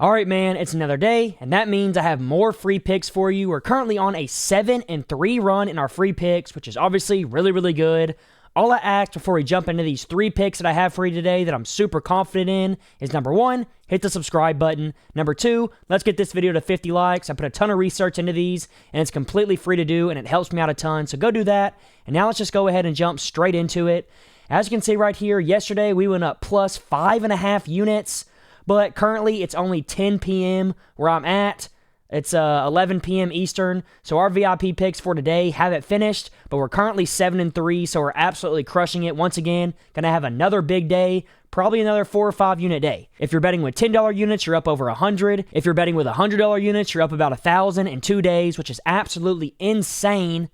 All right, man, it's another day, and that means I have more free picks for you. We're currently on a 7-3 run in our free picks, which is obviously really, really good. All I ask before we jump into these 3 picks that I have for you today that I'm super confident in is number 1, hit the subscribe button. Number 2, let's get this video to 50 likes. I put a ton of research into these, and it's completely free to do, and it helps me out a ton, so go do that. And now let's just go ahead and jump straight into it. As you can see right here, yesterday we went up plus 5.5 units. But currently, it's only 10 p.m. where I'm at. It's 11 p.m. Eastern. So our VIP picks for today haven't finished, but we're currently 7-3, so we're absolutely crushing it. Once again, going to have another big day, probably another 4 or 5 unit day. If you're betting with $10 units, you're up over 100. If you're betting with $100 units, you're up about 1,000 in 2 days, which is absolutely insane.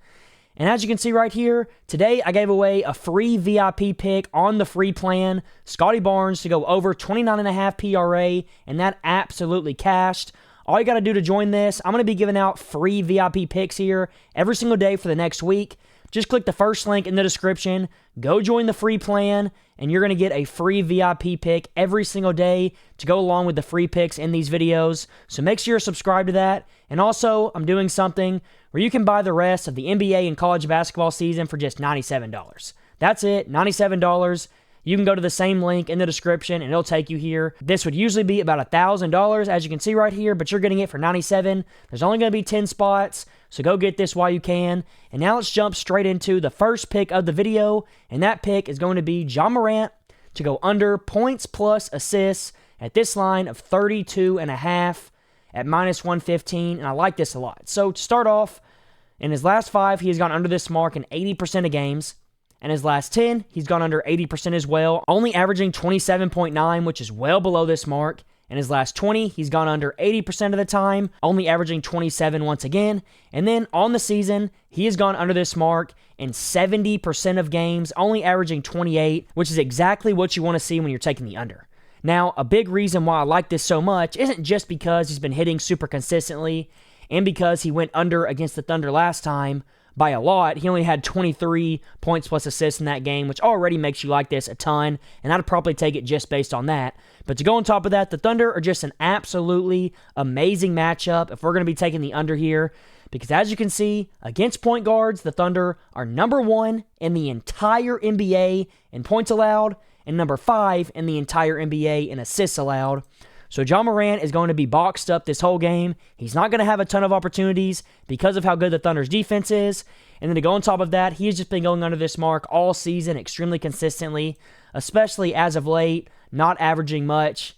And as you can see right here, today I gave away a free VIP pick on the free plan, Scotty Barnes to go over 29.5 PRA, and that absolutely cashed. All you got to do to join this, I'm going to be giving out free VIP picks here every single day for the next week. Just click the first link in the description, go join the free plan, and you're going to get a free VIP pick every single day to go along with the free picks in these videos. So make sure you're subscribed to that. And also, I'm doing something where you can buy the rest of the NBA and college basketball season for just $97. That's it, $97. You can go to the same link in the description and it'll take you here. This would usually be about $1,000, as you can see right here, but you're getting it for $97. There's only going to be 10 spots, so go get this while you can. And now let's jump straight into the first pick of the video, and that pick is going to be Morant to go under points plus assists at this line of 32.5 at -115, and I like this a lot. So to start off, in his last 5, he has gone under this mark in 80% of games. In his last 10, he's gone under 80% as well, only averaging 27.9, which is well below this mark. In his last 20, he's gone under 80% of the time, only averaging 27 once again. And then on the season, he has gone under this mark in 70% of games, only averaging 28, which is exactly what you want to see when you're taking the under. Now, a big reason why I like this so much isn't just because he's been hitting super consistently and because he went under against the Thunder last time by a lot. He only had 23 points plus assists in that game, which already makes you like this a ton, and I'd probably take it just based on that. But to go on top of that, the Thunder are just an absolutely amazing matchup if we're going to be taking the under here, because as you can see, against point guards, the Thunder are number 1 in the entire NBA in points allowed, and number 5 in the entire NBA in assists allowed. So Morant is going to be boxed up this whole game. He's not going to have a ton of opportunities because of how good the Thunder's defense is. And then to go on top of that, he's just been going under this mark all season extremely consistently, especially as of late, not averaging much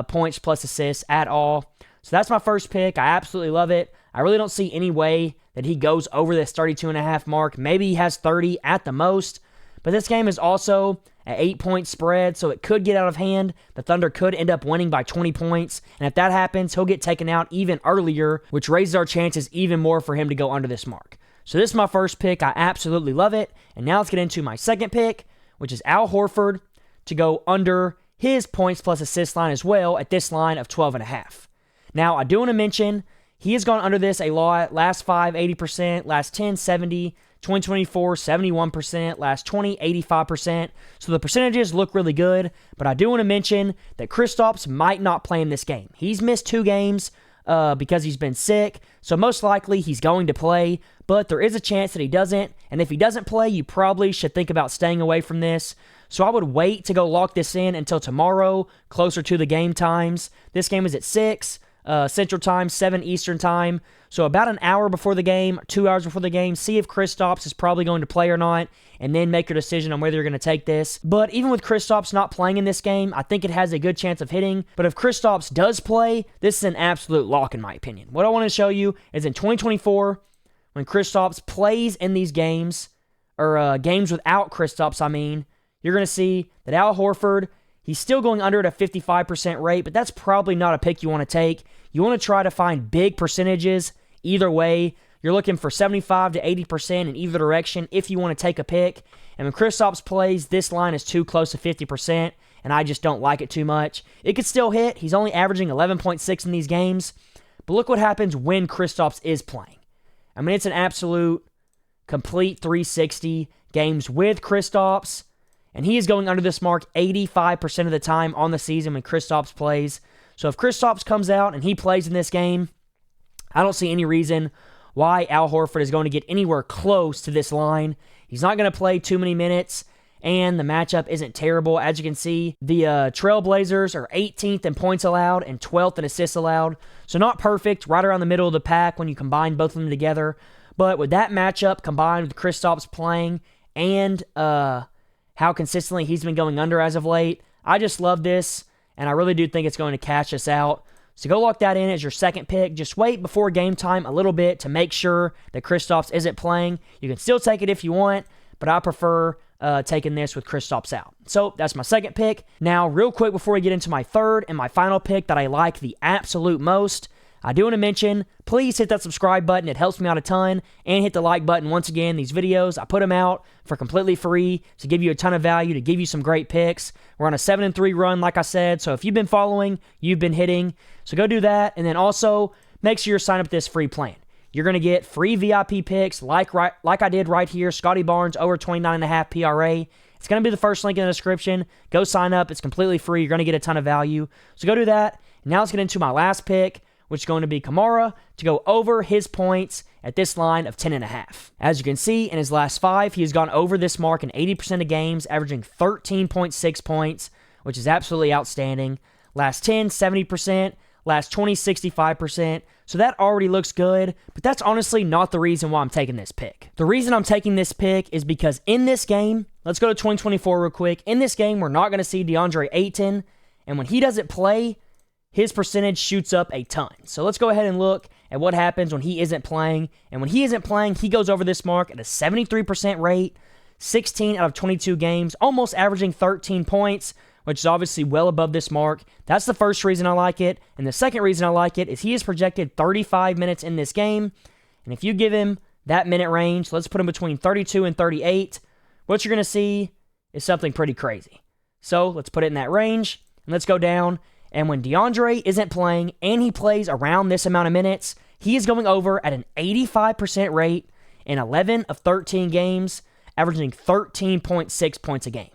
points plus assists at all. So that's my first pick. I absolutely love it. I really don't see any way that he goes over this 32.5 mark. Maybe he has 30 at the most. But this game is also an 8-point spread, so it could get out of hand. The Thunder could end up winning by 20 points, and if that happens, he'll get taken out even earlier, which raises our chances even more for him to go under this mark. So this is my first pick. I absolutely love it. And now let's get into my second pick, which is Al Horford to go under his points plus assist line as well at this line of 12.5. Now, I do want to mention he has gone under this a lot. Last 5, 80%. Last 10, 70%. 2024, 71%, last 20, 85%. So the percentages look really good, but I do want to mention that Kristaps might not play in this game. He's missed 2 games because he's been sick, so most likely he's going to play, but there is a chance that he doesn't, and if he doesn't play, you probably should think about staying away from this. So I would wait to go lock this in until tomorrow, closer to the game times. This game is at 6 Central Time, 7 Eastern Time. So about an hour before the game, 2 hours before the game, see if Kristaps is probably going to play or not, and then make your decision on whether you're going to take this. But even with Kristaps not playing in this game, I think it has a good chance of hitting. But if Kristaps does play, this is an absolute lock in my opinion. What I want to show you is in 2024, when Kristaps plays in these games, or games without Kristaps, you're going to see that Al Horford, he's still going under at a 55% rate, but that's probably not a pick you want to take. You want to try to find big percentages. Either way, you're looking for 75 to 80% in either direction if you want to take a pick. And when Kristaps plays, this line is too close to 50%, and I just don't like it too much. It could still hit. He's only averaging 11.6 in these games. But look what happens when Kristaps is playing. It's an absolute complete 360 games with Kristaps. And he is going under this mark 85% of the time on the season when Kristaps plays. So if Kristaps comes out and he plays in this game, I don't see any reason why Al Horford is going to get anywhere close to this line. He's not going to play too many minutes, and the matchup isn't terrible. As you can see, the Trailblazers are 18th in points allowed and 12th in assists allowed. So not perfect, right around the middle of the pack when you combine both of them together. But with that matchup combined with Kristaps playing and how consistently he's been going under as of late, I just love this, and I really do think it's going to cash us out. So go lock that in as your second pick. Just wait before game time a little bit to make sure that Kristaps isn't playing. You can still take it if you want, but I prefer taking this with Kristaps out. So that's my second pick. Now, real quick before we get into my third and my final pick that I like the absolute most, I do want to mention, please hit that subscribe button. It helps me out a ton. And hit the like button. Once again, these videos, I put them out for completely free to give you a ton of value, to give you some great picks. We're on a 7-3 run, like I said. So if you've been following, you've been hitting. So go do that. And then also, make sure you're signed up to this free plan. You're going to get free VIP picks like I did right here. Scotty Barnes over 29.5 PRA. It's going to be the first link in the description. Go sign up. It's completely free. You're going to get a ton of value. So go do that. Now let's get into my last pick, which is going to be Camara to go over his points at this line of 10.5. As you can see, in his last 5, he has gone over this mark in 80% of games, averaging 13.6 points, which is absolutely outstanding. Last 10, 70%. Last 20, 65%. So that already looks good, but that's honestly not the reason why I'm taking this pick. The reason I'm taking this pick is because in this game, let's go to 2024 real quick. In this game, we're not going to see DeAndre Ayton, and when he doesn't play, his percentage shoots up a ton. So let's go ahead and look at what happens when he isn't playing. And when he isn't playing, he goes over this mark at a 73% rate, 16 out of 22 games, almost averaging 13 points, which is obviously well above this mark. That's the first reason I like it. And the second reason I like it is he is projected 35 minutes in this game. And if you give him that minute range, let's put him between 32 and 38, what you're going to see is something pretty crazy. So let's put it in that range, and let's go down. And when DeAndre isn't playing and he plays around this amount of minutes, he is going over at an 85% rate in 11 of 13 games, averaging 13.6 points a game.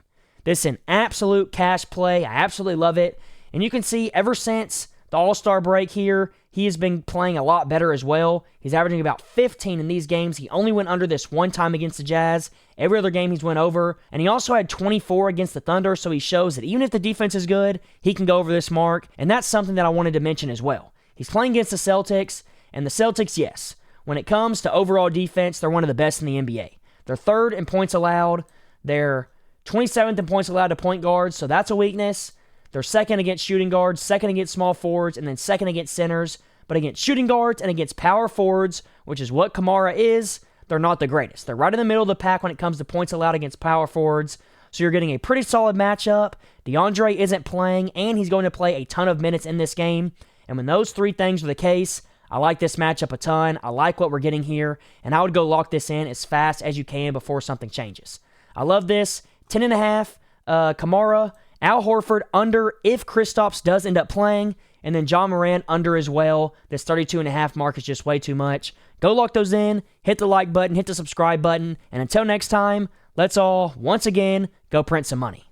This is an absolute cash play. I absolutely love it. And you can see ever since the All-Star break here, he has been playing a lot better as well. He's averaging about 15 in these games. He only went under this one time against the Jazz. Every other game he's went over. And he also had 24 against the Thunder, so he shows that even if the defense is good, he can go over this mark. And that's something that I wanted to mention as well. He's playing against the Celtics, and the Celtics, yes, when it comes to overall defense, they're one of the best in the NBA. They're third in points allowed. They're 27th in points allowed to point guards, so that's a weakness. They're second against shooting guards, second against small forwards, and then second against centers. But against shooting guards and against power forwards, which is what Camara is, they're not the greatest. They're right in the middle of the pack when it comes to points allowed against power forwards. So you're getting a pretty solid matchup. DeAndre isn't playing, and he's going to play a ton of minutes in this game. And when those three things are the case, I like this matchup a ton. I like what we're getting here, and I would go lock this in as fast as you can before something changes. I love this. 10.5, Camara, Al Horford under if Kristaps does end up playing, and then John Morant under as well. This 32.5 mark is just way too much. Go lock those in, hit the like button, hit the subscribe button, and until next time, let's all, once again, go print some money.